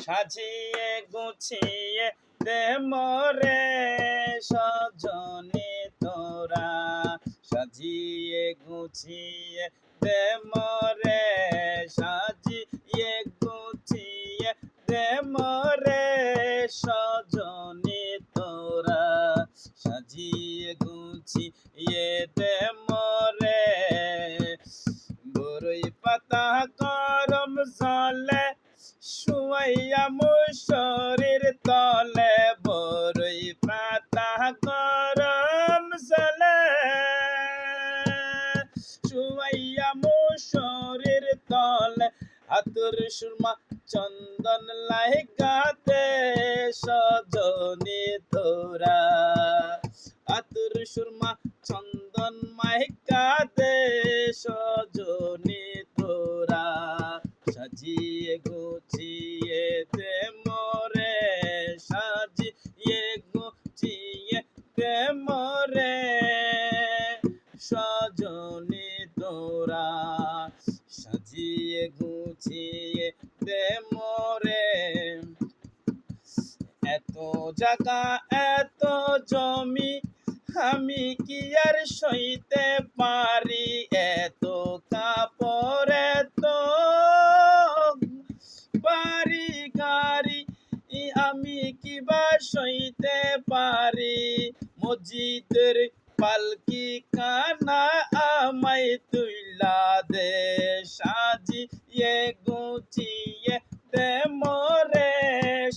সাজিয়ে গুছিয়ে দে মোরে সজনী তোরা, সাজিয়ে গুছিয়ে দে মোরে, সাজিয়ে গুছিয়ে দে মোরে সজনী তোরা, সাজিয়ে গুছিয়ে দে মোরে। বরই পাতা গরম জলে শুয়াইয়া মুসরির তলে, বরই পাতা গরম জলে শুয়াইয়া মুসরির তলে, আতর সুরমা চন্দন লাইগাতে সজনী তোরা, আতর সুরমা চন্দন মাইকাতে সজনী তোরা, সাজিয়ে গুছিয়ে দে মোরে, সাজিয়ে গুছিয়ে দে মোরে সজনী তোরা, সাজিয়ে গুছিয়ে দে মোরে। এত জায়গা এত জমি আমি কি আর সইতে পারি, এত কাপড় এত বাড়ি গাড়ি আমি কি বা সইতে পারি, মসজিদের পালকি কানা আমায় তুইলা দে, সাজিয়ে গুছিয়ে দে মোরে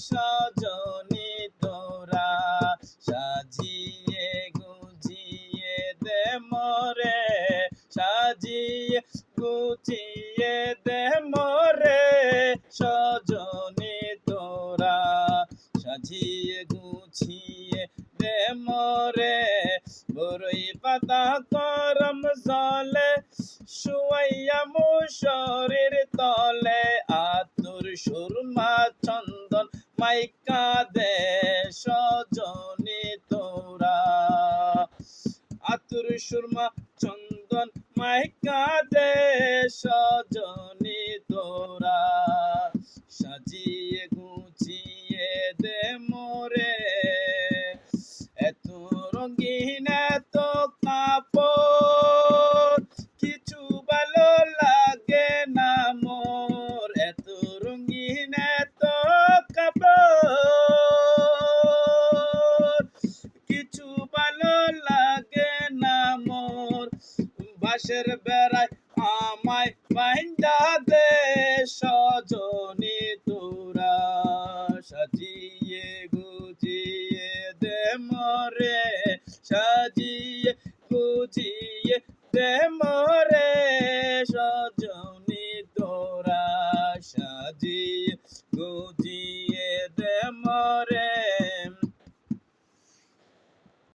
সজনী তোরা, সাজিয়ে গুছিয়ে দে মোরে, সাজিয়ে গুছিয়ে দে মোরে সজনী তোরা, সাজিয়ে গুছিয়ে দে মোরে। বরই পাতা গরম জলে শুয়াইয়া মুসরির তলে, আতর সুরমা চন্দন মাইকা দে সজনী তোরা, আতর সুরমা চন্দন মাইকা দে সজনী তোরা, সাজিয়ে গুছিয়ে দে মোরে। এত রঙিন এত কাপড় কিছু ভালো লাগে না মোর, এত রঙিন এত কাপড় কিছু ভালো লাগে না মোর, বাঁশের বেড়ায় আমায় বাইন্ধা দে সজনী তোরা, সাজিয়ে গুছিয়ে দে মোরে, সাজিয়ে গুছিয়ে দে মোরে সজনী তোরা, সাজিয়ে গুছিয়ে